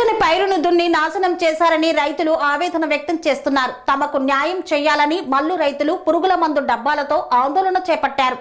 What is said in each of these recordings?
పచ్చని పైరును దున్ని నాశనం చేశారని రైతులు ఆవేదన వ్యక్తం చేస్తున్నారు. తమకు న్యాయం చేయాలని మల్లు రైతులు పురుగుల మందు డబ్బాలతో ఆందోళన చేపట్టారు.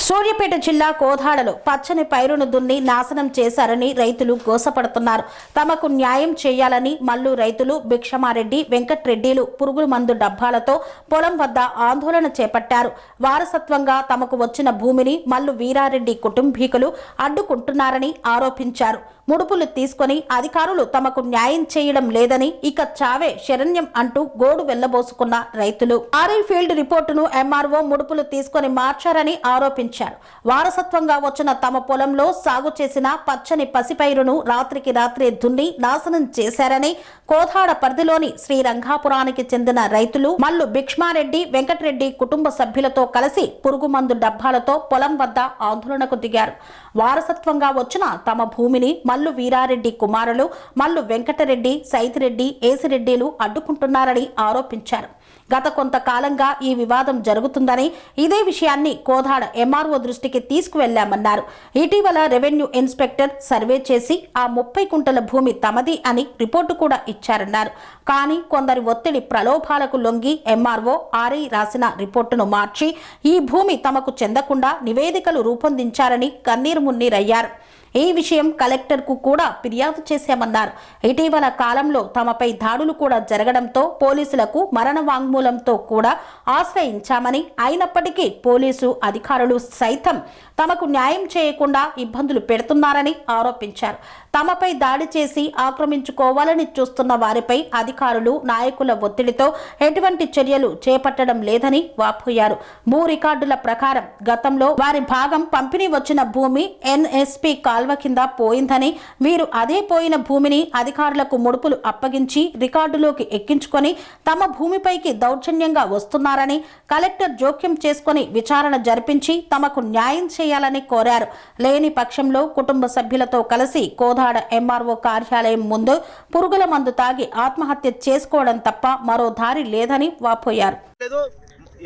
సూర్యాపేట జిల్లా కోదాడలో పచ్చని పైరును దున్ని నాశనం చేశారని రైతులు గోసపడుతున్నారు. తమకు న్యాయం చేయాలని మల్లు రైతులు భిక్షమారెడ్డి, వెంకట్రెడ్డిలు పురుగుల మందు డబ్బాలతో పొలం వద్ద ఆందోళన చేపట్టారు. వారసత్వంగా తమకు వచ్చిన భూమిని మల్లు వీరారెడ్డి కుటుంబీకులు అడ్డుకుంటున్నారని ఆరోపించారు. ముడుపులు తీసుకుని అధికారులు తమకు న్యాయం చేయడం లేదని, ఇక చావే శరణ్యం అంటూ గోడు వెళ్లబోసుకున్న రైతులు ఆర్ఐ ఫీల్డ్ రిపోర్టును ఎంఆర్ఓ ముడుపులు తీసుకుని మార్చారని ఆరోపించారు. వారసత్వంగా వచ్చిన తమ పొలంలో సాగు చేసిన పచ్చని పసిపైరును రాత్రికి రాత్రే దున్ని నాశనం చేశారని కోదాడ పరిధిలోని శ్రీరంగాపురానికి చెందిన రైతులు మల్లు భిక్షమారెడ్డి, వెంకటరెడ్డి కుటుంబ సభ్యులతో కలిసి పురుగుమందు డబ్బాలతో పొలం వద్ద ఆందోళనకు దిగారు. వారసత్వంగా వచ్చిన తమ భూమిని మల్లు వీరారెడ్డి కుమారులు మల్లు వెంకటరెడ్డి, సైతిరెడ్డి, ఏసిరెడ్డిలు అడ్డుకుంటున్నారని ఆరోపించారు. గత కొంతకాలంగా ఈ వివాదం జరుగుతుందని, ఇదే విషయాన్ని కోదాడ ఎంఆర్ఓ దృష్టికి తీసుకువెళ్లామన్నారు. ఇటీవల రెవెన్యూ ఇన్స్పెక్టర్ సర్వే చేసి ఆ 30 కుంటల భూమి తమది అని రిపోర్టు కూడా ఇచ్చారన్నారు. కానీ కొందరి ఒత్తిడి ప్రలోభాలకు లొంగి ఎంఆర్ఓ ఆర్ఐ రాసిన రిపోర్టును మార్చి ఈ భూమి తమకు చెందకుండా నివేదికలు రూపొందించారని కన్నీరు మున్నీరయ్యారు. ఈ విషయం కలెక్టర్కు కూడా ఫిర్యాదు చేశామన్నారు. ఇటీవల కాలంలో తమపై దాడులు కూడా జరగడంతో పోలీసులకు మరణ వాంగ్మూలంతో కూడా ఆశ్రయించామని, అయినప్పటికీ పోలీసు అధికారులు సైతం తమకు న్యాయం చేయకుండా ఇబ్బందులు పెడుతున్నారని ఆరోపించారు. తమపై దాడి చేసి ఆక్రమించుకోవాలని చూస్తున్న వారిపై అధికారులు, నాయకుల ఒత్తిడితో ఎటువంటి చర్యలు చేపట్టడం లేదని వాపోయారు. భూ రికార్డుల ప్రకారం గతంలో వారి భాగం పంపిణీ వచ్చిన భూమి ఎన్ఎస్పి కాల్వ కింద పోయిందని, వీరు అదే పోయిన భూమిని అధికారులకు ముడుపులు అప్పగించి రికార్డులోకి ఎక్కించుకొని తమ భూమిపైకి దౌర్జన్యంగా వస్తున్నారని కలెక్టర్ జోక్యం చేసుకుని విచారణ జరిపించి తమకు న్యాయం చేయాలని కోరారు. లేని పక్షంలో కుటుంబ సభ్యులతో కలిసి కోదాడ ఎంఆర్ఓ కార్యాలయం ముందు పురుగుల మందు తాగి ఆత్మహత్య చేసుకోవడం తప్ప మరో దారి లేదని వాపోయారు.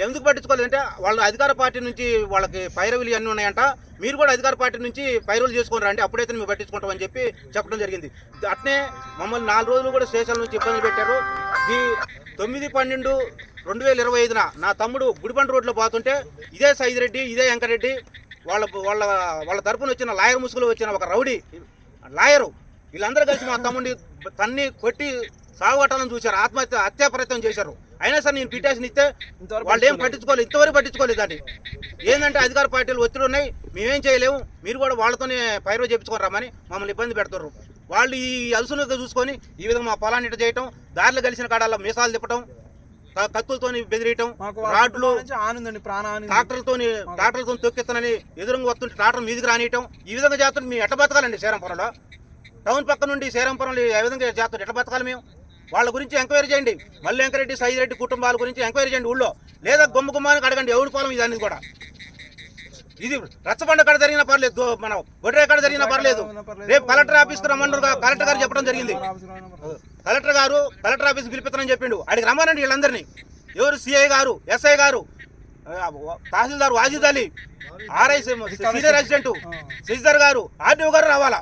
ఎందుకు పట్టించుకోలేదంటే వాళ్ళ అధికార పార్టీ నుంచి వాళ్ళకి పైరవులు అన్నీ ఉన్నాయంట, మీరు కూడా అధికార పార్టీ నుంచి పైరవులు చేసుకుని రండి, అప్పుడైతే మేము పట్టించుకుంటామని చెప్పి చెప్పడం జరిగింది. అట్నే మమ్మల్ని 4 రోజులు కూడా స్టేషన్ నుంచి ఇబ్బందులు పెట్టారు. 9/12/2025 నా తమ్ముడు గుడిబండ రోడ్లో పోతుంటే ఇదే సైదిరెడ్డి, ఇదే వెంకరెడ్డి వాళ్ళ తరపున వచ్చిన లాయర్ ముసుగులో వచ్చిన ఒక రౌడీ లాయరు వీళ్ళందరూ కలిసి మా తమ్ముడిని తన్ని కొట్టి సాగుగొట్టాలని చూశారు, హత్యా ప్రయత్నం చేశారు. అయినా సరే నేను పిటిషన్ ఇస్తే వాళ్ళు ఏం పట్టించుకోలేదు, ఇంతవరకు పట్టించుకోలేదు. దాన్ని ఏంటంటే అధికార పార్టీలు ఒత్తిడి ఉన్నాయి, మేమేం చేయలేము, మీరు కూడా వాళ్ళతోనే పైరో చేయించుకొని రమ్మని మమ్మల్ని ఇబ్బంది పెడతారు. వాళ్ళు ఈ అలసునుగా చూసుకొని ఈ విధంగా మా పొలాన్ని ఇట చేయటం, దారిలో కలిసిన కాడాల్లో మీసాలు తిప్పటం, కత్తులతో బెదిరియటం, రాడ్లు ట్రాక్టర్లతో తొక్కెత్తనని ఎదురుగా వస్తుంటే ట్రాక్టర్ మీదికి రానియటం, ఈ విధంగా చేస్తుంటే మేము ఎట్ట బతకాలండి? శ్రీరాంపురంలో టౌన్ పక్క నుండి శ్రీరాంపురంలో ఏ విధంగా చేస్తుంటే ఎట్ట బతకాలి మేము? వాళ్ళ గురించి ఎంక్వైరీ చేయండి. మల్లు వెంకరెడ్డి, సైదిరెడ్డి కుటుంబాల గురించి ఎంక్వైరీ చేయండి. ఊళ్ళో లేదా గుమ్మగుమ్మానికి అడగండి ఎవరి పొలం ఇది అనేది కూడా. ఇది రచ్చబండ కాడ జరిగినా పర్లేదు, మన ఒడ్రే కాడ జరిగినా పర్లేదు. రేపు కలెక్టర్ ఆఫీస్కి రమ్మన్నారు, కలెక్టర్ గారు చెప్పడం జరిగింది. కలెక్టర్ ఆఫీస్ పిలిపిస్తానని చెప్పిండు. అడిగి రమ్మనండి వీళ్ళందరినీ. ఎవరు? సిఐ గారు, ఎస్ఐ గారు, తహసీల్దార్ Wajid Ali, RI senior assistant సిజ్దర్ గారు, ఆర్డీఓ గారు రావాలా.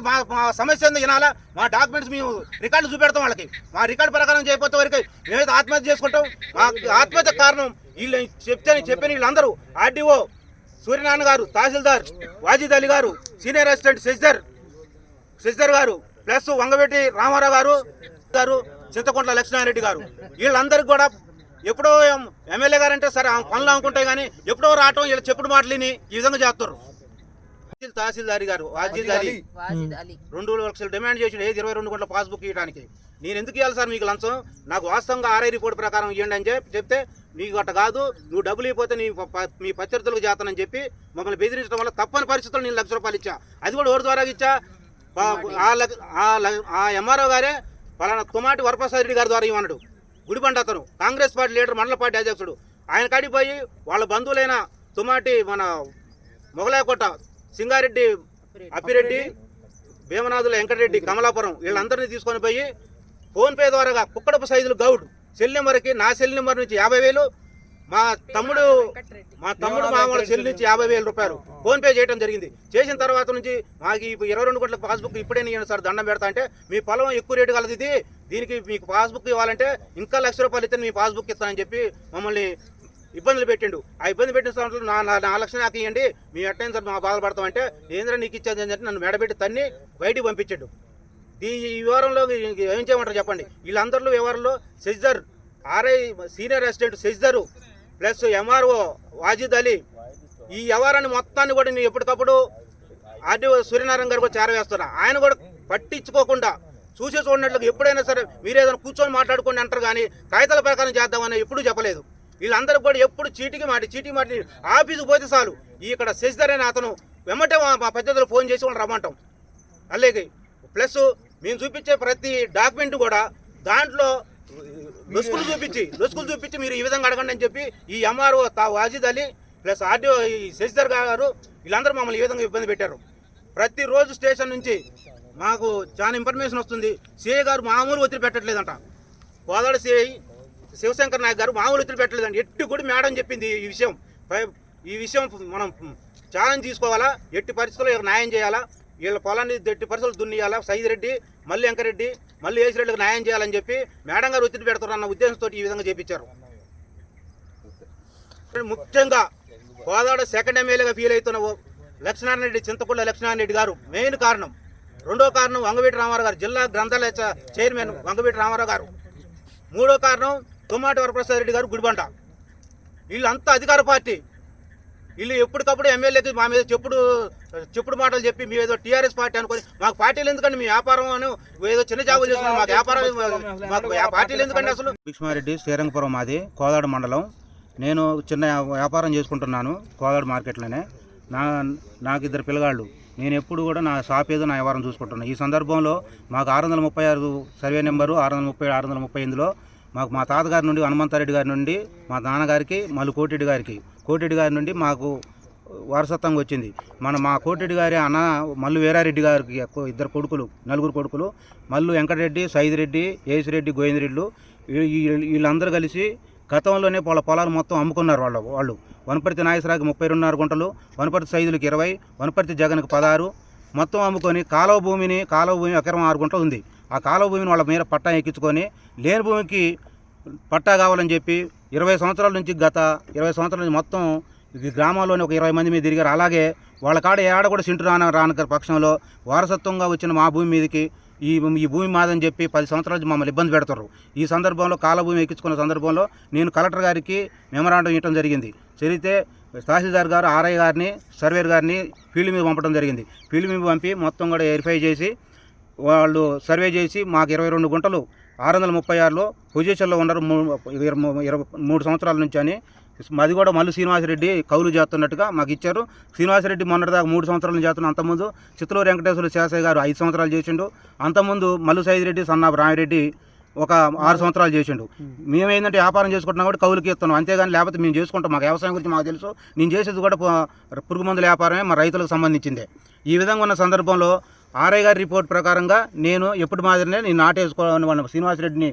మా సమస్య ఏందో వినాలా. మా డాక్యుమెంట్స్ మేము రికార్డులు చూపెడతాం వాళ్ళకి. మా రికార్డు ప్రకారం చేయకపోతే వరకు మేమైతే ఆత్మహత్య చేసుకుంటాం. మా ఆత్మహత్య కారణం వీళ్ళు చెప్పిన వీళ్ళందరూ ఆర్డీఓ సూర్యనారాయణ గారు, తహసీల్దార్ వాజిద్ అలీ గారు, సీనియర్ అసిస్టెంట్ సిజ్దర్ గారు, ప్లస్ వంగవెట్టి రామారావు గారు, చింతకుంట్ల లక్ష్మీనారాయణ గారు, వీళ్ళందరికీ కూడా ఎప్పుడో ఎమ్మెల్యే గారు అంటే సరే పనులు అనుకుంటాయి, కానీ ఎప్పుడో రావటం వీళ్ళు చెప్పుడు మాటలని ఈ విధంగా చేస్తారు. తహసీల్దారి గారు వాజిద్ అలీ 2 లక్షలు డిమాండ్ చేసి 22 గంటల పాస్బుక్ ఇవ్వడానికి. నేను ఎందుకు ఇవ్వాలి సార్ మీకు లంచం? నాకు వాస్తవంగా ఆర్ఐ రిపోర్ట్ ప్రకారం ఇవ్వండి అని చెప్తే నీకు అట్ట కాదు, నువ్వు డబ్బులు ఇవ్వకపోతే మీ పత్రికలకు చేస్తానని చెప్పి మమ్మల్ని బెదిరించడం వల్ల తప్పని పరిస్థితుల్లో నేను ₹1,00,000 ఇచ్చా. అది కూడా ఎవరి ద్వారా ఇచ్చా? ఆ ఎంఆర్ఓ గారే పలానా తుమాటి వరప్రసాద్ రెడ్డి గారి ద్వారా ఇవ్వన్నాడు. గుడిబండ అతను కాంగ్రెస్ పార్టీ లీడర్, మండల పార్టీ అధ్యక్షుడు. ఆయన కాడికి పోయి వాళ్ళ బంధువులైన తుమాటి మన మొగలాయకోట సింగారెడ్డి, అప్పిరెడ్డి, భీమనాథుల వెంకటరెడ్డి, కమలాపురం వీళ్ళందరినీ తీసుకొని పోయి ఫోన్పే ద్వారా కుక్కడపు సైజులు గౌడ్ సెల్ నెంబర్కి, నా సెల్ నెంబర్ నుంచి 50,000, మా తమ్ముడు మామూలు సెల్ నుంచి 50,000 రూపాయలు ఫోన్పే చేయడం జరిగింది. చేసిన తర్వాత నుంచి మాకు 22 కోట్ల పాస్బుక్ ఇప్పుడే నేను సార్ దండం పెడతా అంటే మీ పొలం ఎక్కువ రేటు కలదు ఇది, దీనికి మీకు పాస్బుక్ ఇవ్వాలంటే ఇంకా ₹1,00,000 ఇస్తే మీ పాస్బుక్ ఇస్తానని చెప్పి మమ్మల్ని ఇబ్బందులు పెట్టిండు. ఆ ఇబ్బంది పెట్టిన సంవత్సరం నా లక్షలు నాకు ఇవ్వండి, మీ అట్టైన సార్ మా బాధపడతామంటే ఏంద్రా నీకు ఇచ్చేది అని చెప్పి నన్ను మెడబెట్టి తన్ని బయటికి పంపించాడు. ఈ వివరంలో ఏం చేయమంటారు చెప్పండి. వీళ్ళందరిలో వివరంలో సెజ్జర్ ఆర్ఐ సీనియర్ అసిస్టెంట్ సెజ్జరు ప్లస్ ఎంఆర్ఓ వాజిద్ అలీ ఈ వ్యవహారాన్ని మొత్తాన్ని కూడా నేను ఎప్పటికప్పుడు ఆర్డీఓ సూర్యనారాయణ గారు కూడా చేరవేస్తున్నా. ఆయన కూడా పట్టించుకోకుండా చూసే చూడనట్లు ఎప్పుడైనా సరే మీరు ఏదైనా కూర్చొని మాట్లాడుకోండి అంటారు కానీ కాగితాల ప్రకారం చేద్దామని ఎప్పుడూ చెప్పలేదు. వీళ్ళందరూ కూడా ఎప్పుడు చీటికి మాటి ఆఫీసుకు పోతే చాలు ఇక్కడ సెజ్జర్ అనే అతను వెమ్మటే మా పద్ధతిలో ఫోన్ చేసి వాళ్ళు రమ్మంటాం. అలాగే ప్లస్ మేము చూపించే ప్రతి డాక్యుమెంట్ కూడా దాంట్లో లొసుకులు చూపించి మీరు ఈ విధంగా అడగండి అని చెప్పి ఈ MRO Wajid Ali plus RDO ఈ శశిధర్ గారు వీళ్ళందరూ మమ్మల్ని ఈ విధంగా ఇబ్బంది పెట్టారు. ప్రతిరోజు స్టేషన్ నుంచి మాకు చాలా ఇన్ఫర్మేషన్ వస్తుంది. సిఐ గారు మామూలు ఒత్తిడి పెట్టట్లేదంట. కోదాడ సిఐ శివశంకర్ నాయక్ గారు మామూలు ఒత్తిడి పెట్టలేదంట. ఎట్టి కూడా మేడం చెప్పింది ఈ విషయం మనం ఛాలెంజ్ తీసుకోవాలా, ఎట్టి పరిస్థితుల్లో న్యాయం చేయాలా, వీళ్ళ పొలాన్ని ఎట్టి పరిస్థితులు దున్నియాలా, సైద్ రెడ్డి మళ్ళీ వెంకరెడ్డి మళ్ళీ ఏసిరెడ్డికి న్యాయం చేయాలని చెప్పి మేడం గారు ఒత్తిడి పెడతారన్న ఉద్దేశంతో ఈ విధంగా చేపించారు. ముఖ్యంగా కోదాడ సెకండ్ ఎమ్మెల్యేగా ఫీల్ అవుతున్న లక్ష్మీనారాయణ రెడ్డి, చింతపల్లి లక్ష్మీనారాయణ రెడ్డి గారు మెయిన్ కారణం. రెండో కారణం వంగవీటి రామారావు గారు, జిల్లా గ్రంథాలయ చైర్మన్ వంగవీటి రామారావు గారు. మూడో కారణం తుమ్మాటి వరప్రసాద్ రెడ్డి గారు గుడిబండ. వీళ్ళంతా అధికార పార్టీ. వీళ్ళు ఎప్పటికప్పుడు ఎమ్మెల్యేకి మా మీద చెప్పుడు మాటలు చెప్పి మీ ఏదో టీఆర్ఎస్ పార్టీ అనుకొని మాకు పార్టీలు ఎందుకండి, మీ వ్యాపారం అని ఏదో చిన్న జాబులు చేస్తున్నాం, మాకు వ్యాపారం మాకు పార్టీలు ఎందుకండి అసలు. భీష్మారెడ్డి శ్రీరంగపురం మాది కోదాడ మండలం. నేను చిన్న వ్యాపారం చేసుకుంటున్నాను కోదాడ మార్కెట్లోనే. నాకు 2 పిల్లగాళ్ళు. నేను ఎప్పుడు కూడా నా షాప్ ఏదో నా వ్యవహారం చూసుకుంటున్నాను. ఈ సందర్భంలో మాకు 636 సర్వే నెంబరు 630 638లో మాకు మా తాతగారి నుండి హనుమంతారెడ్డి గారి నుండి మా నాన్నగారికి మళ్ళీ కోటిరెడ్డి గారి నుండి మాకు వారసత్వంగా వచ్చింది. మా కోటిరెడ్డి గారి అన్న మల్లు వీరారెడ్డి గారికి 2 కొడుకులు, 4 కొడుకులు, మల్లు వెంకటరెడ్డి, సైద్ రెడ్డి, ఏసిరెడ్డి, గోవిందరెడ్డిలు. వీళ్ళందరూ కలిసి గతంలోనే పొలాలు మొత్తం అమ్ముకున్నారు. వాళ్ళు వనపర్తి నాగేశ్వరరావుకి 32.5 గుంటలు, వనపర్తి సైదులకి 20, వనపర్తి జగన్కి 16 మొత్తం అమ్ముకొని కాలువ భూమి ఎకరం 6 గుంటలు ఉంది. ఆ కాలువ భూమిని వాళ్ళ మీద పట్టా ఎక్కించుకొని లేని భూమికి పట్టా కావాలని చెప్పి 20 సంవత్సరాల నుంచి గత 20 సంవత్సరాల నుంచి మొత్తం ఈ గ్రామాల్లోని ఒక 20 మంది మీద తిరిగారు. అలాగే వాళ్ళ కాడ ఏడ కూడా సింటు రాని పక్షంలో వారసత్వంగా వచ్చిన మా భూమి మీదకి ఈ భూమి మాదని చెప్పి 10 సంవత్సరాల నుంచి మమ్మల్ని ఇబ్బంది పెడతారు. ఈ సందర్భంలో కాల భూమి ఎక్కించుకున్న సందర్భంలో నేను కలెక్టర్ గారికి మెమరాండం ఇవ్వడం జరిగింది. జరిగితే తహసీల్దార్ గారు ఆర్ఐ గారిని సర్వేర్ గారిని ఫీల్డ్ మీద పంపడం జరిగింది. ఫీల్డ్ మీద పంపి మొత్తం కూడా వెరిఫై చేసి వాళ్ళు సర్వే చేసి మాకు 22 గుంటలు 636లో పొజిషన్లో ఉన్నారు 23 సంవత్సరాల నుంచి అని. అది కూడా మల్లు శ్రీనివాసరెడ్డి కౌలు చేస్తున్నట్టుగా మాకు ఇచ్చారు. శ్రీనివాసరెడ్డి మొన్నటిదాకా 3 సంవత్సరాల నుంచి చేస్తున్న. అంతకుముందు చిత్తూరు వెంకటేశ్వర శాసయ్య గారు 5 సంవత్సరాలు చేసిండు. అంతకుముందు మల్లు సైద్ రెడ్డి, సన్నాపు రామిరెడ్డి ఒక 6 సంవత్సరాలు చేసిండు. మేమేంటంటే వ్యాపారం చేసుకుంటున్నాం కాబట్టి కౌలుకి ఇస్తున్నాం, అంతేగాని లేకపోతే మేము చేసుకుంటాం. మాకు వ్యవసాయం గురించి మాకు తెలుసు. నేను చేసేది కూడా పురుగు మందుల వ్యాపారమే, మా రైతులకు సంబంధించిందే. ఈ విధంగా ఉన్న సందర్భంలో ఆర్ఐ గారి రిపోర్ట్ ప్రకారంగా నేను ఎప్పుడు మాదిరినే నేను నాటేసుకోవాలని శ్రీనివాసరెడ్డిని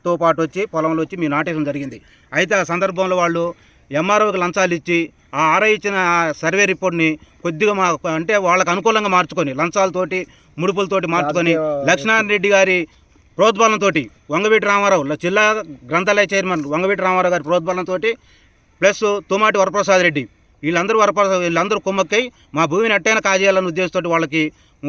తో పాటు వచ్చి పొలంలో వచ్చి మేము నాటేయడం జరిగింది. అయితే ఆ సందర్భంలో వాళ్ళు ఎంఆర్ఓకి లంచాలు ఇచ్చి ఆ ఆర్ఐ ఇచ్చిన సర్వే రిపోర్ట్ని కొద్దిగా అంటే వాళ్ళకు అనుకూలంగా మార్చుకొని లంచాలతోటి ముడుపులతోటి మార్చుకొని లక్ష్మీనారాయణ రెడ్డి గారి ప్రోద్బలంతో వంగవీటి రామారావు జిల్లా గ్రంథాలయ చైర్మన్ వంగవీటి రామారావు గారి ప్రోద్బలంతో ప్లస్ తుమ్మాటి వరప్రసాద్ రెడ్డి వీళ్ళందరూ కుమ్మక్కై మా భూమిని అట్టైనా కాజేయాలనే ఉద్దేశంతో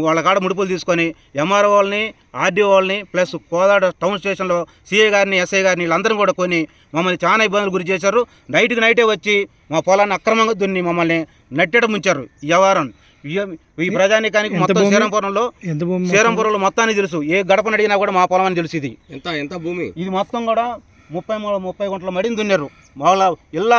వాళ్ళ కాడ ముడుపులు తీసుకొని ఎంఆర్ఓ వాళ్ళని, ఆర్డీఓ వాళ్ళని ప్లస్ కోదాడ టౌన్ స్టేషన్లో సిఐ గారిని, ఎస్ఐ గారిని వీళ్ళందరూ కూడా కొని మమ్మల్ని చాలా ఇబ్బందులు గురి చేశారు. నైటే వచ్చి మా పొలాన్ని అక్రమంగా దున్ని మమ్మల్ని నట్టేట ముంచారు. ఈ వ్యవహారం ఈ ప్రజానీకానికి మొత్తం శ్రీరంపురంలో మొత్తాన్ని తెలుసు. ఏ గడపను అడిగినా కూడా మా పొలం అని తెలుసు. ఇది ఎంత భూమి, ఇది మొత్తం కూడా 30 గుంటల మడిని దున్నారు. వాళ్ళ ఇళ్ళ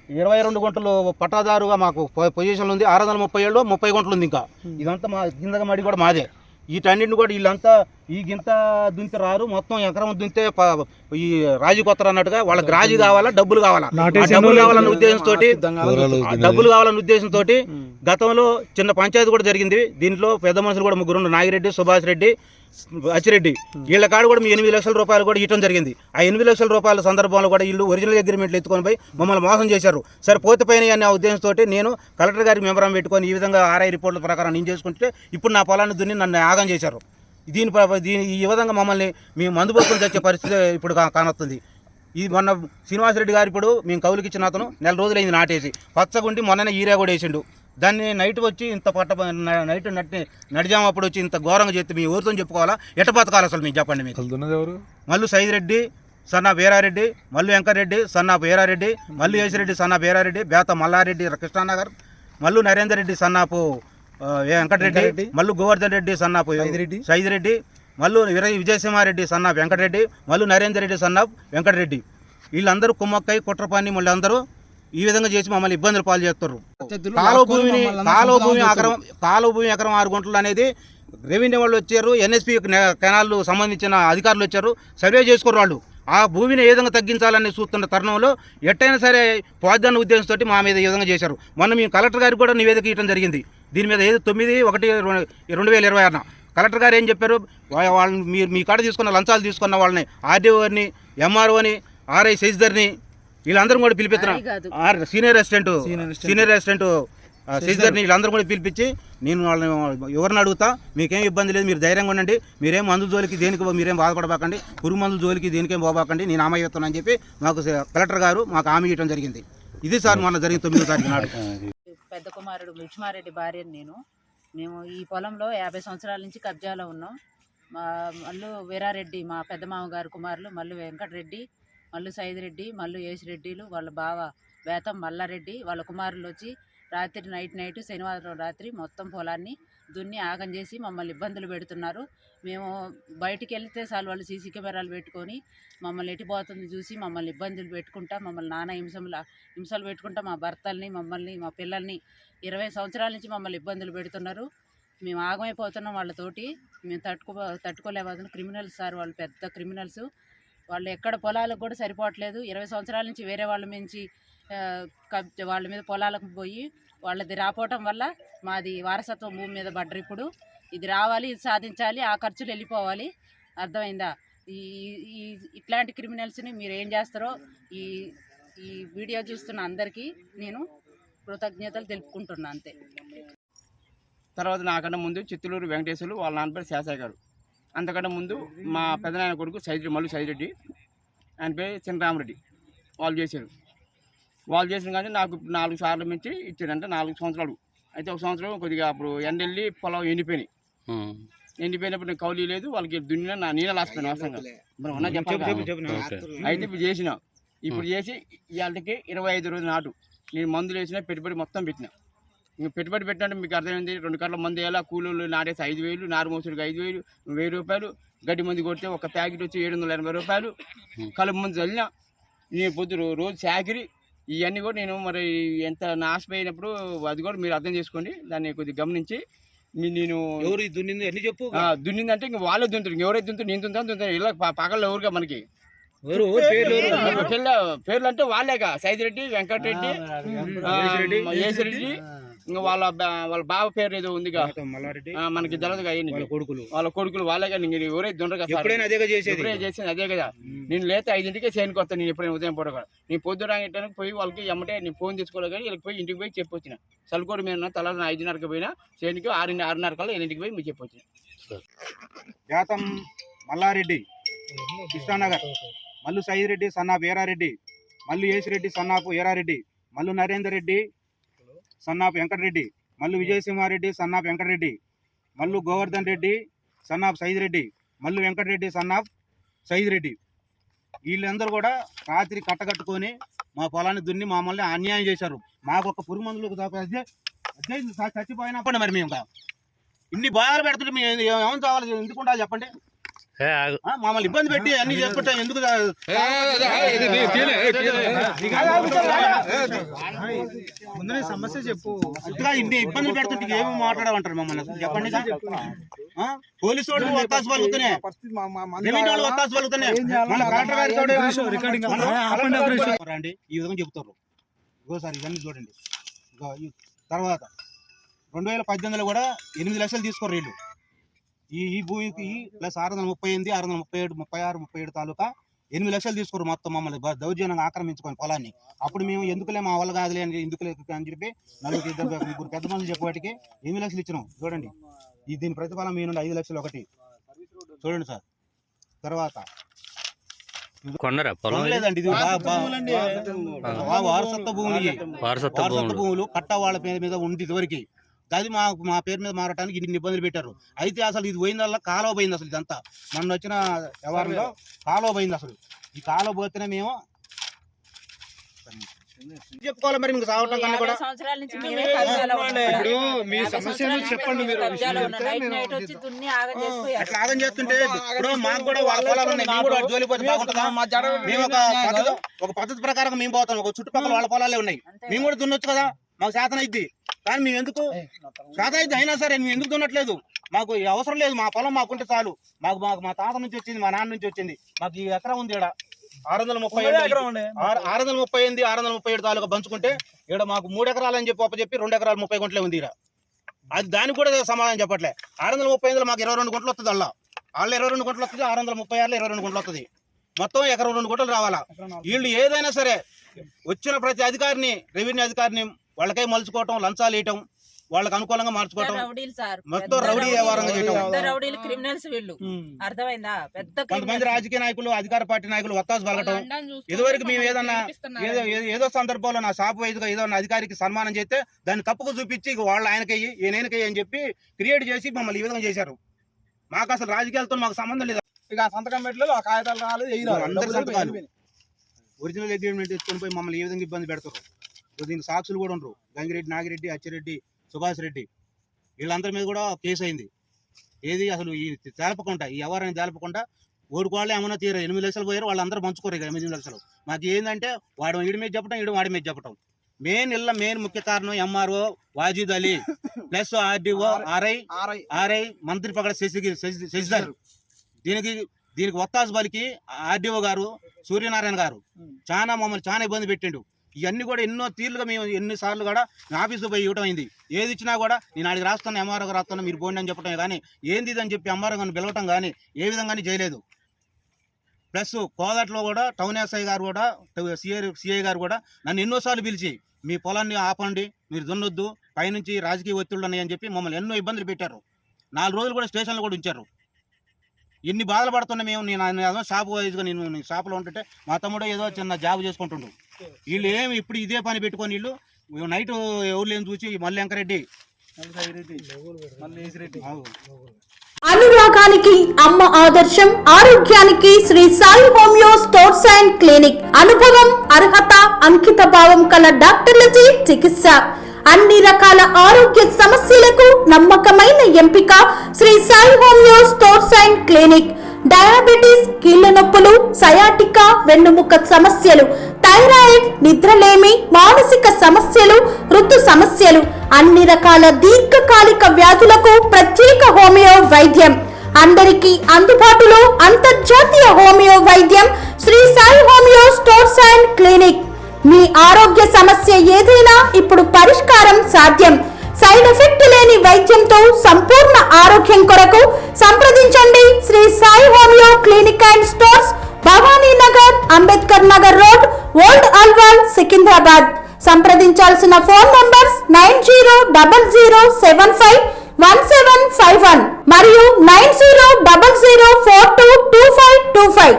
22 గుంటలు పట్టాదారుగా మాకు పొజిషన్లు ఉంది. 637లో 30 గుంటలు ఉంది. ఇంకా ఇదంతా మా కింద మడి కూడా మాదే. వీటన్నింటిని కూడా వీళ్ళంతా ఈ గింత దుంతే రారు, మొత్తం ఎకరం దుంతే ఈ రాజు కొత్తరు అన్నట్టుగా వాళ్ళకి రాజు కావాలా, డబ్బులు కావాలా, డబ్బులు కావాలన్న ఉద్దేశంతో గతంలో చిన్న పంచాయతీ కూడా జరిగింది. దీంట్లో పెద్ద మనుషులు కూడా ముగ్గురు, నాగిరెడ్డి, సుభాష్ రెడ్డి, అచ్చిరెడ్డి, వీళ్ళ కాడ కూడా మీ 8 లక్షల రూపాయలు కూడా ఇవ్వడం జరిగింది. ఆ 8 లక్షల రూపాయల సందర్భంలో కూడా వీళ్ళు ఒరిజినల్ అగ్రిమెంట్లు ఎత్తుకొని పోయి మమ్మల్ని మోసం చేశారు. సరే పోతే పైన అనే ఉద్దేశంతో నేను కలెక్టర్ గారికి మెమరం పెట్టుకొని ఈ విధంగా ఆర్ఐ రిపోర్టుల ప్రకారం నేను చేసుకుంటే ఇప్పుడు నా పొలాన్ని దున్ని నన్ను ఆగం చేశారు. దీని ఈ విధంగా మమ్మల్ని మేము మందు పోసుకొని తెచ్చే పరిస్థితి ఇప్పుడు కానొస్తుంది. ఇది మొన్న శ్రీనివాసరెడ్డి గారు ఇప్పుడు మేము కౌలుకి ఇచ్చిన అతను 4 రోజులైంది నాటేసి, పచ్చగుండి మొన్ననే ఈరియా కూడా వేసిండు. దాన్ని నైట్ వచ్చి ఇంత నైట్ నడిజాము అప్పుడు వచ్చి ఇంత ఘోరంగా చేస్తే మీ ఊరితో చెప్పుకోవాలా, ఎట్ట బతకాలి అసలు మీకు చెప్పండి. మీకు మల్లు సైదిరెడ్డి సన్నా బేరారెడ్డి, మల్లు వెంకటరెడ్డి సన్నా బేరారెడ్డి, మల్లు యేసిరెడ్డి సన్నా బేరారెడ్డి, బేత మల్లారెడ్డి కృష్ణానగర్, మల్లు నరేందర్ రెడ్డి సన్నాపు వెంకటరెడ్డి, మల్లు గోవర్ధన్ రెడ్డి సన్నాపు సైదిరెడ్డి, మల్లు విజయసింహారెడ్డి సన్నాపు వెంకటరెడ్డి, మల్లు నరేందర్ రెడ్డి సన్నాపు వెంకటరెడ్డి, వీళ్ళందరూ కుమ్మక్కై కుట్రపాన్ని మళ్ళీ అందరూ ఈ విధంగా చేసి మమ్మల్ని ఇబ్బందులు పాలు చేస్తారు. కాలువ భూమి ఎకరం 6 గుంటలు అనేది రెవెన్యూ వాళ్ళు వచ్చారు, ఎన్ఎస్పి కెనాల్ సంబంధించిన అధికారులు వచ్చారు, సర్వే చేసుకోరు వాళ్ళు. ఆ భూమిని ఏ విధంగా తగ్గించాలని చూస్తున్న తరుణంలో ఎట్టయినా సరే పోద్దాన్న ఉద్దేశంతో మా మీద ఈ విధంగా చేశారు. మొన్న మేము కలెక్టర్ గారికి కూడా నివేదిక ఇవ్వడం జరిగింది. దీని మీద 9/1/2026 కలెక్టర్ గారు ఏం చెప్పారు, వాళ్ళని మీరు మీ కాడ తీసుకున్న లంచాలు తీసుకున్న వాళ్ళని ఆర్డీఓ గారిని, ఎంఆర్ఓని, ఆర్ఐ శశిధర్ని వీళ్ళందరూ కూడా పిలిపిస్తున్నా, సీనియర్ అసిస్టెంట్ శశిధర్ని వీళ్ళందరూ కూడా పిలిపించి నేను వాళ్ళని ఎవరిని అడుగుతా, మీకేం ఇబ్బంది లేదు, మీరు ధైర్యంగా ఉండండి, మీరేం మందుల జోలికి దేనికి మీరేం బాధపడబాకండి, పురుగు మందుల జోలికి దేనికేం పోబాకండి, నేను హామీ ఇస్తున్నాను అని చెప్పి మాకు కలెక్టర్ గారు మాకు హామీ ఇవ్వడం జరిగింది. ఇది సార్ మొన్న జరిగిన 9వ తారీఖు నాడు. పెద్ద కుమారుడు లక్ష్మారెడ్డి భార్యని మేము ఈ పొలంలో 50 సంవత్సరాల నుంచి కబ్జాలో ఉన్నాం. మా మల్లు వీరారెడ్డి మా పెద్ద మామగారు కుమారులు, మల్లు వెంకటరెడ్డి, మల్లు సైదిరెడ్డి, మల్లు యేసిరెడ్డిలు, వాళ్ళ బావ వేతం మల్లారెడ్డి, వాళ్ళ కుమారులు వచ్చి రాత్రి నైట్ శనివారం రాత్రి మొత్తం పొలాన్ని దున్ని ఆగం చేసి మమ్మల్ని ఇబ్బందులు పెడుతున్నారు. మేము బయటికి వెళ్తే చాలు వాళ్ళు సీసీ కెమెరాలు పెట్టుకొని మమ్మల్ని ఎట్టిపోతుంది చూసి మమ్మల్ని ఇబ్బందులు పెట్టుకుంటా, మమ్మల్ని నానా హింసలు పెట్టుకుంటా, మా భర్తల్ని, మమ్మల్ని, మా పిల్లల్ని 20 సంవత్సరాల నుంచి మమ్మల్ని ఇబ్బందులు పెడుతున్నారు. మేము ఆగమైపోతున్నాం వాళ్ళతోటి. మేము తట్టుకోలేకపోతున్నాం. క్రిమినల్స్ సార్, వాళ్ళు పెద్ద క్రిమినల్స్. వాళ్ళు ఎక్కడ పొలాలకు కూడా సరిపోవట్లేదు. 20 సంవత్సరాల నుంచి వేరే వాళ్ళ నుంచి వాళ్ళ మీద పొలాలకు పోయి వాళ్ళది రాపోవటం వల్ల మాది వారసత్వం భూమి మీద పడ్డరు. ఇప్పుడు ఇది రావాలి, ఇది సాధించాలి, ఆ ఖర్చులు వెళ్ళిపోవాలి. అర్థమైందా? ఇట్లాంటి క్రిమినల్స్ని మీరు ఏం చేస్తారో ఈ వీడియో చూస్తున్న అందరికీ నేను కృతజ్ఞతలు తెలుపుకుంటున్నాను. అంతే. తర్వాత నాకన్నా ముందు చిత్తూరు వెంకటేశ్వర్లు, వాళ్ళ నాన్న పేరు శాసయ్య గారు. అంతకంటే ముందు మా పెదనాయన కొడుకు మల్లు సైదిరెడ్డి, ఆయన పేరు చిన్నరామరెడ్డి, వాళ్ళు చేశారు. వాళ్ళు చేసిన కానీ నాకు 4 సార్లు మించి ఇచ్చారంటే 4 సంవత్సరాలు. అయితే ఒక సంవత్సరం కొద్దిగా అప్పుడు ఎండెళ్ళి పొలం ఎండిపోయినప్పుడు నేను కౌలు లేదు, వాళ్ళకి దున్నిన నేనే లాసిపోయాను అవసరంగా. అయితే ఇప్పుడు చేసిన, ఇప్పుడు చేసి ఇవాళకి 25 రోజులు నాటు నేను మందులు వేసిన, పెట్టుబడి మొత్తం పెట్టిన. ఇంకా పెట్టుబడి పెట్టినట్టు మీకు అర్థమైంది. 2 కట్ల మందు వేయాలా, కూలీలు నాటేసి 5,000, నారు మోసుడికి 5,000, 1000 రూపాయలు, గడ్డి మందు కొడితే ఒక ప్యాకెట్ వచ్చి 780 రూపాయలు, కలుపు మందు చల్లిన, నేను పొద్దు రోజు చాకిరి, ఇవన్నీ కూడా నేను మరి ఎంత నాశపోయినప్పుడు అది కూడా మీరు అర్థం చేసుకోండి. దాన్ని కొద్దిగా గమనించి నేను దున్నింది అంటే ఇంకా వాళ్ళే దున్నుతారు. ఎవరైతే దున్నుతారు నేను దున్నుతాను. ఇలా పగల్లో ఎవరుగా మనకి పేర్లు అంటే వాళ్ళేగా సైదిరెడ్డి, వెంకటరెడ్డి, యేసిరెడ్డి, ఇంకా వాళ్ళ బావ పేరు ఏదో ఉందిగా మనకి తెలదుగా, వాళ్ళ కొడుకులు వాళ్ళేగా. ఎవరైతే దుండగా చేసింది అదే కదా. నేను లేతే 5ంటికే చేయనికి వస్తాను. నేను ఎప్పుడైనా ఉదయం పూట కూడా నేను పొద్దున రాగటానికి పోయి వాళ్ళకి ఎమ్మటే నేను ఫోన్ తీసుకోలేదు కానీ వీళ్ళకి పోయి ఇంటికి పోయి చెప్పొచ్చిన. సలుకోడు మీద తల 5:30కి పోయినా చేయనికి 6:30 కల్లా 8ంటికి పోయి మీకు చెప్పొచ్చిన. జాతం మల్లారెడ్డి కృష్ణానగర్, మల్లు సైదిరెడ్డి సన్నాపు ఏరారెడ్డి, మల్లు యేసిరెడ్డి సన్నాపు ఏరారెడ్డి, మల్లు నరేందర్ రెడ్డి సన్నాపు వెంకటరెడ్డి, మల్లు విజయసింహారెడ్డి సన్నాపు వెంకటరెడ్డి, మల్లు గోవర్ధన్ రెడ్డి సన్నాపు సైదిరెడ్డి, మల్లు వెంకటరెడ్డి సన్నాపు సైదిరెడ్డి, వీళ్ళందరూ కూడా రాత్రి కట్టకట్టుకొని మా పొలాన్ని దున్ని మమ్మల్ని అన్యాయం చేశారు. మాకు ఒక పురుగు మందులకు చచ్చిపోయినప్పుడు మరి మేము ఇన్ని బాధలు పెడుతుంటే మేము ఏమని కావాలి, ఎందుకు ఉండాలి చెప్పండి. మమ్మల్ని ఇబ్బంది పెట్టి అన్ని చేసుకుంటా ఎందుకు సమస్య చెప్పు. ఇన్ని ఇబ్బందులు పెడుతుంటే ఏమి మాట్లాడమంటారు మమ్మల్ని చెప్పండి. పోలీసు వాళ్ళు ఒత్తాసు పలుకుతున్నాయి, రెవెన్యూ వాళ్ళు ఒత్తాసు పలుకుతున్నాయి. రండి ఈ విధంగా చెప్తారు. ఇంకోసారి ఇవన్నీ చూడండి. తర్వాత 2018లో కూడా 8 లక్షలు తీసుకోరు వీళ్ళు. ఈ భూమికి ప్లస్ 638, 637, 36, 37 తాలూకా 8 లక్షలు తీసుకోరు మొత్తం మమ్మల్ని దౌర్జన్యంగా ఆక్రమించుకొని పొలాన్ని. అప్పుడు మేము ఎందుకులే మా వల్ల కాదులే అని ఎందుకులే అని చెప్పి 4 పెద్ద మనుషులు చెప్పేటికి 8 లక్షలు ఇచ్చినాం. చూడండి దీని ప్రతిఫలం మీ నుండి 5 లక్షలు ఒకటి చూడండి సార్. తర్వాత లేదండి, ఇది వారసత్వ భూములు. వారసత్వ భూములు కట్ట వాళ్ళ పేరు మీద ఉంది ఇదివరకు. అది మా పేరు మీద మారటానికి ఇన్ని ఇబ్బందులు పెట్టారు. అయితే అసలు ఇది పోయిందల్లా కాలువ పోయింది. అసలు ఇదంతా మొన్న వచ్చిన వ్యవహారంలో కాలువ పోయింది. అసలు ఈ కాలువ పోతేనే మేము చెప్పుకోవాలి. మరి మీకు సావటం కన్నా కూడా ఇప్పుడు మీ సమస్యను చెప్పండి. మీరు అట్లా ఆగం చేస్తుంటే ఇప్పుడు మాకు కూడా వాళ్ళ పొలాలు ఉన్నాయి, మేము కూడా జోలిపోతే బాగుంటుందా? మేము ఒక పద్ధతి ప్రకారం మేము పోతాం. ఒక చుట్టుపక్కల వాళ్ళ పొలాలే ఉన్నాయి, మేము కూడా దున్నొచ్చు కదా, మాకు శాతం అయింది. కానీ మేము ఎందుకు శాతం అయింది అయినా సరే మేము ఎందుకు దున్నట్లేదు? మాకు అవసరం లేదు, మా పొలం మాకుంటే చాలు. మాకు మా తాత నుంచి వచ్చింది, మా నాన్న నుంచి వచ్చింది. మాకు ఈ ఎకరం ఉంది ఇక్కడ 638, 637 తాలూకా పంచుకుంటే ఇక్కడ మాకు 3 ఎకరాలు అని చెప్పి 2 ఎకరాలు 30 గుంటలే ఉంది ఇక్కడ. అది దానికి కూడా సమాధానం చెప్పట్లే. 638లో మాకు 22 గుంటలు వస్తుంది. వాళ్ళ 22 గుంటలు వస్తుంది, 636లో 22 గుంటలు వస్తుంది. మొత్తం 102 గుంటలు రావాలా. వీళ్ళు ఏదైనా సరే వచ్చిన ప్రతి అధికారిని, రెవెన్యూ అధికారిని వాళ్ళకై మలుచుకోవటం, లంచాలు వేయటం, వాళ్ళకి అనుకూలంగా మార్చుకోవటం, మొత్తం రౌడీ వ్యవహారంగా చేయటం. కొంతమంది రాజకీయ నాయకులు, అధికార పార్టీ నాయకులు ఒత్తాసు పలకటం. ఇదివరకు మేము ఏదో సందర్భంలో నా షాప్ వైజ్గా ఏదో అధికారికి సన్మానం చేస్తే దాన్ని తప్పుకు చూపించి వాళ్ళు ఆయనకయ్యి ఈయనకయ్యి అని చెప్పి క్రియేట్ చేసి మమ్మల్ని ఈ విధంగా చేశారు. మాకు అసలు రాజకీయాలతో మాకు సంబంధం లేదు. ఇక సంతకం పెట్టలేదు, ఆ కాగితాలు రాలేదు, అందరి సంతకాలు ఒరిజినల్ అగ్రిమెంట్ తీసుకొని పోయి మమ్మల్ని ఏ విధంగా ఇబ్బంది పెడతారు. దీనికి సాక్షులు కూడా ఉండరు. గంగిరెడ్డి, నాగిరెడ్డి, అచ్చిరెడ్డి, సుభాష్ రెడ్డి వీళ్ళందరి మీద కూడా కేసు అయింది. ఏది అసలు ఈ తేలపకుండా, ఈ వ్యవహారాన్ని తేలపకుండా ఓడుకోవాళ్ళే ఏమన్నా తీరు 8 లక్షలు పోయారు. వాళ్ళందరూ పంచుకోరు 8 లక్షలు. మాకు ఏంటంటే వాడు వీడి మీద చెప్పడం, వీడు వాడి మీద చెప్పడం. మెయిన్ ముఖ్య కారణం MRO Wajid Ali plus RDO RI మంత్రి పగడ శశిధర్. దీనికి ఒత్తాసు బలికి ఆర్డీఓ గారు, సూర్యనారాయణ గారు మమ్మల్ని చాలా ఇబ్బంది పెట్టిండు. ఇవన్నీ కూడా ఎన్నో తీర్లుగా మేము ఎన్నిసార్లు కూడా ఆఫీసు పోయి ఇవ్వటం అయింది. ఏది ఇచ్చినా కూడా నేను ఆడికి రాస్తాను, ఎంఆర్ఓ రాస్తాను, మీరు పోండి అని చెప్పడం కానీ ఏంది అని చెప్పి ఎంఆర్ఓ గారిని పిలవటం కానీ ఏ విధంగానే చేయలేదు. ప్లస్ కోదాట్లో కూడా టౌన్ ఎస్ఐ గారు కూడా, సిఐ గారు కూడా నన్ను ఎన్నోసార్లు పిలిచి మీ పొలాన్ని ఆపండి, మీరు దున్నొద్దు, పైనుంచి రాజకీయ ఒత్తిళ్ళు ఉన్నాయని చెప్పి మమ్మల్ని ఎన్నో ఇబ్బందులు పెట్టారు. 4 రోజులు కూడా స్టేషన్లో కూడా ఉంచారు. ఎన్ని బాధలు పడుతున్నా మేము. నేను ఏదో షాపు వైజ్గా నేను షాపులో ఉంటుంటే మా తమ్ముడు ఏదో చిన్న జాబ్ చేసుకుంటుండు. వీళ్ళు ఏమి ఇప్పుడు ఇదే పని పెట్టుకొని వీళ్ళు నైట్ ఎవరు లేని చూసి మళ్ళీ వెంకరెడ్డి, అనురాగానికి అమ్మ ఆదర్శం, ఆరోగ్యానికి Sri Sai homeo stores and clinic. అనుభవం, అర్హత, అంకిత భావం కల డాక్టర్లచే చికిత్స. అన్ని రకాల ఆరోగ్య సమస్యలకు నమ్మకమైన ఎంపిక Sri Sai homeo stores and clinic. Diabetes, కీళ్ల నొప్పులు, సయాటికా, వెన్నుముక్క సమస్యలు, థైరాయిడ్, నిద్రలేమి, మానసిక సమస్యలు, ఋతు సమస్యలు, అన్ని రకాల దీర్ఘకాలిక వ్యాధులకు ప్రత్యేక హోమియో వైద్యం. అందరికీ అందుబాటులో అంతర్జాతీయ హోమియో వైద్యం Shri Sai homeo stores and clinic. మీ ఆరోగ్య సమస్య ఏదైనా ఇప్పుడు పరిష్కారం సాధ్యం. సైడ్ ఎఫెక్ట్ లేని వైద్యంతో సంపూర్ణ ఆరోగ్యం కొరకు సంప్రదించండి Shri Sai homeo clinic and stores, Bhavani Nagar, Ambedkar Nagar road, old Alwal, Secunderabad. సంప్రదించాల్సిన ఫోన్ నంబర్స్ 9000751751 మరియు 9000422525.